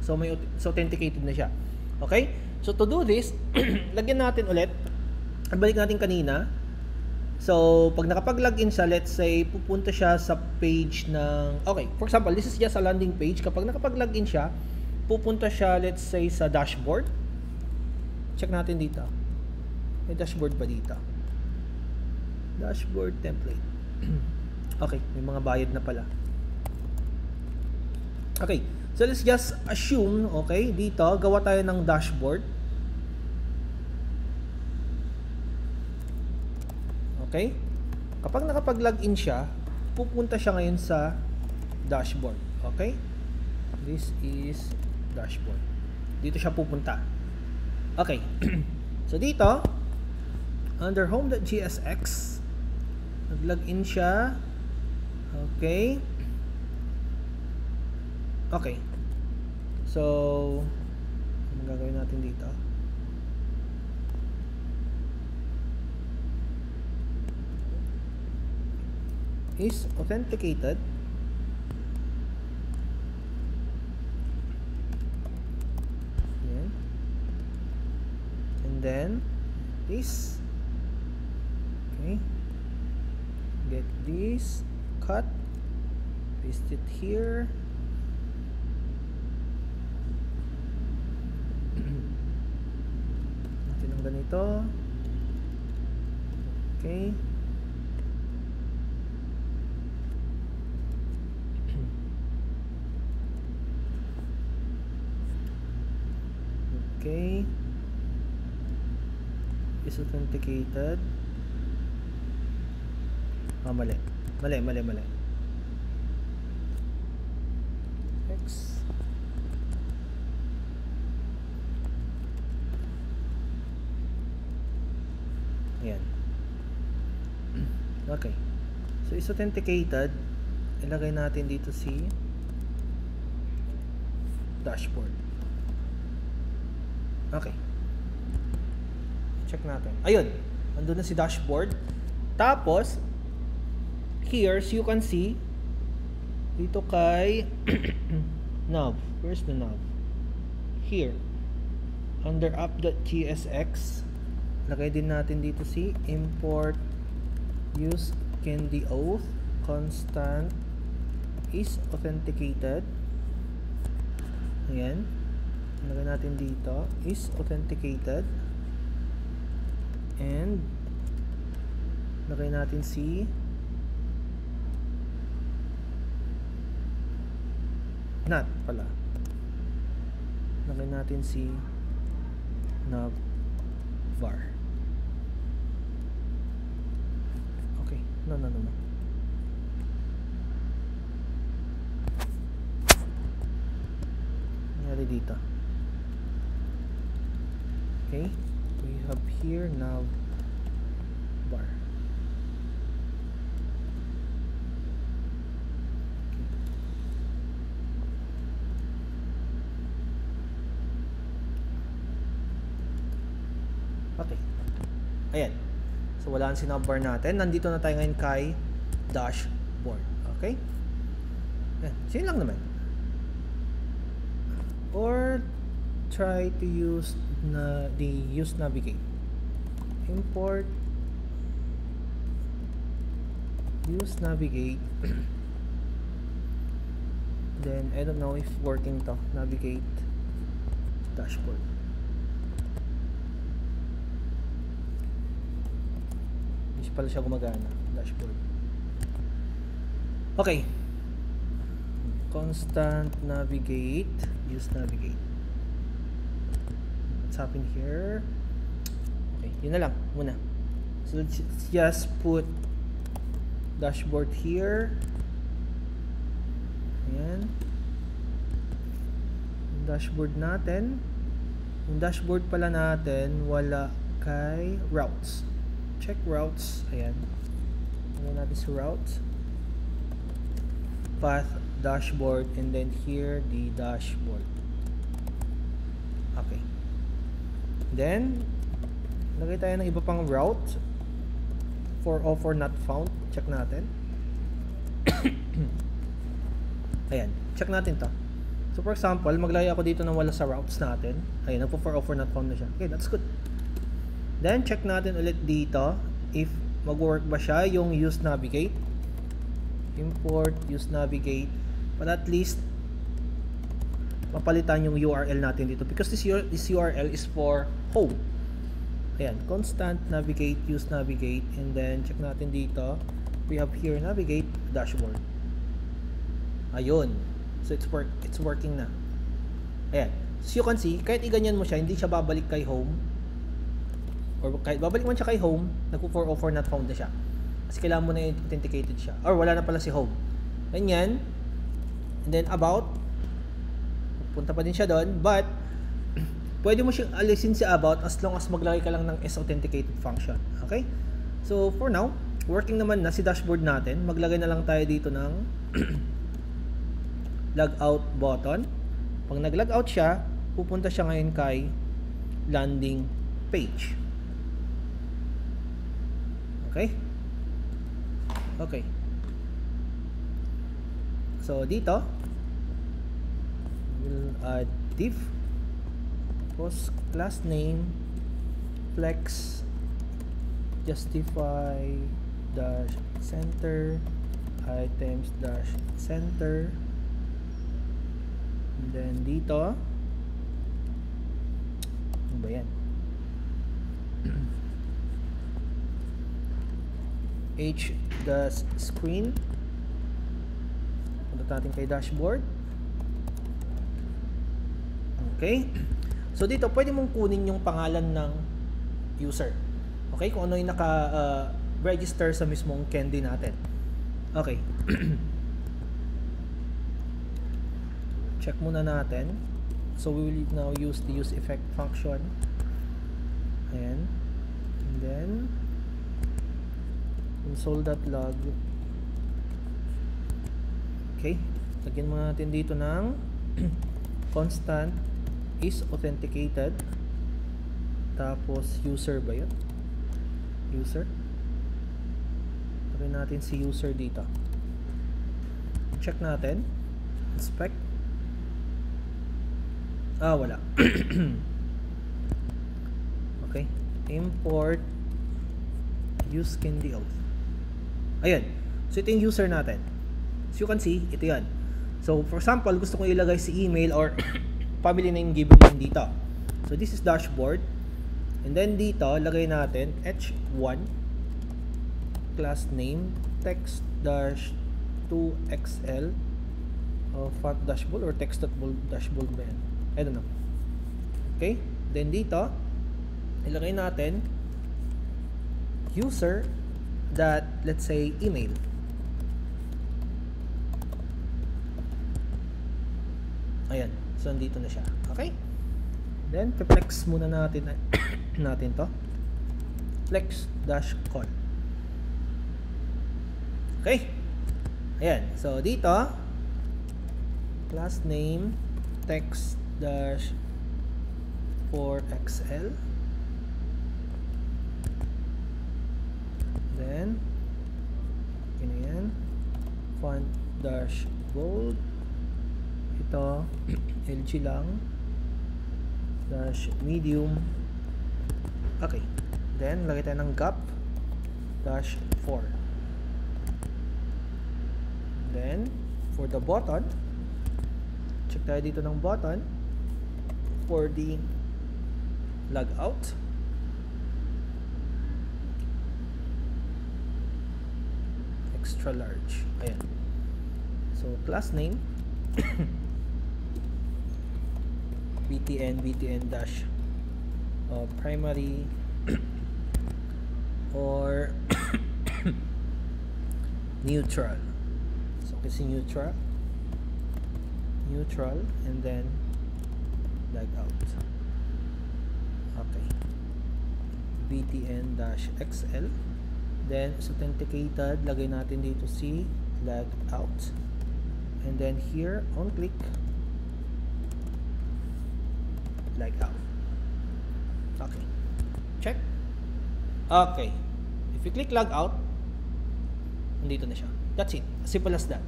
So, authenticated na siya. Okay? So, to do this, lagyan natin ulit. Balik natin kanina. So, pag nakapag-login siya, let's say, pupunta siya sa page ng... Okay, for example, this is just a landing page. Kapag nakapag-login siya, pupunta siya, let's say, sa dashboard. Check natin dito. May dashboard ba dito? Dashboard template. Okay, may mga bayad na pala. Okay, so let's just assume, okay, dito, gawa tayo ng dashboard. Okay? Kapag nakapag-login siya, pupunta siya ngayon sa dashboard. Okay? This is dashboard. Dito siya pupunta. Okay. So dito, under home.gsx, nag-login siya. Okay. Okay. So, ano gagawin natin dito? Is authenticated. Yan. And then this. Okay. Get this, cut, paste it here. Natin ang ganito. Okay. Okay. Is authenticated. Mali. X. Ayan. Okay. So, is authenticated. Ilagay natin dito si dashboard. Okay. Check natin. Ayun. Andun na si dashboard. Tapos, here, so you can see, dito kay nav. Where's the nav? Here. Under app.tsx, lagay din natin dito si import use candy auth constant is authenticated. Ayan. Lagay natin dito is authenticated. And lagay natin si not pala. Lagay natin si navvar. Okay. No. Nangyari dito. Okay. We have here navvar. Okay. Ayan. So, wala ang sinabbar natin. Nandito na tayo ngayon kay dashboard. Okay? Ayan. So, yun lang naman. Or, try to use use navigate. Import use navigate. Then, I don't know if working to. Navigate dashboard. Hindi pala siya gumagana. Dashboard. Okay. Constant navigate. Use navigate. What's happening here? Okay. Yun na lang. Muna. So, let's just put dashboard here. Ayan. Yung dashboard natin. Yung dashboard pala natin, wala kay routes. Check routes. Ayan. Ano natin sa routes? Path, dashboard, and then here, the dashboard. Okay. Then, lagay tayo ng iba pang route. For offer not found. Check natin. Ayan. Check natin to. So for example, maglagay ako dito ng wala sa routes natin. Ayun, nagpo-404 not found na siya. Okay, that's good. Then check natin ulit dito if mag-work ba siya yung use navigate. Import use navigate. But at least mapalitan yung URL natin dito because this URL is for home. Ayan, constant navigate, use navigate, and then check natin dito. We have here navigate dashboard. Ayun. So it's working na. Ayan. So you can see, kahit iganyan mo siya, hindi siya babalik kay home. Or kahit babalik man siya kay home, nagpo-404 not found na siya. Kasi kailangan mo na authenticated siya. Or wala na pala si home. Ganyan. And then about, punta pa din siya doon, but pwede mo siyang alisin si about as long as maglagay ka lang ng authenticated function. Okay? So for now, working naman na si dashboard natin. Maglagay na lang tayo dito ng logout button. Pag nag-logout siya, pupunta siya ngayon kay landing page. Okay? Okay. So dito, we'll add div, post class name, flex, justify dash center, items dash center, and then dito, ano ba yan? H dash screen, punta natin kay dashboard. Okay, so dito pwede mong kunin yung pangalan ng user. Okay, kung ano yung naka-register sa mismong candy natin. Okay. Check muna natin. So we will now use the use effect function. Ayan. And then console.log. Okay. Lagyan muna natin dito ng constant is authenticated. Tapos user ba yun? User. Lagyan natin si user dito. Check natin. Inspect. Ah, wala. Okay. Import use candy auth. Ayan. So ito yung user natin. So you can see, ito yan. So for example, gusto kong ilagay si email or family name given name dito. So this is dashboard. And then dito, lagay natin h1 class name text dash 2xl font dashboard or text dashboard ba yan? I don't know. Okay? Then dito, ilagay natin user that, let's say, email. Ayan. So, nandito na siya. Okay? Then, flex muna natin natin to. Flex dash call. Okay? Ayan. So, dito, class name text dash 4xl. Then, yan. Font dash bold. Ito, LG lang. Dash medium. Okay. Then, lagay tayo ng gap. Dash 4. Then, for the button, check tayo dito ng button. For the logout, extra large. Ayan. So, class name btn dash primary or neutral. So, kasi neutral, and then logout. Okay. btn-xl. Then, is authenticated. Lagay natin dito si logout. And then here, on click, logout. Okay. Check. Okay. If you click logout, nandito na siya. That's it. As simple as that.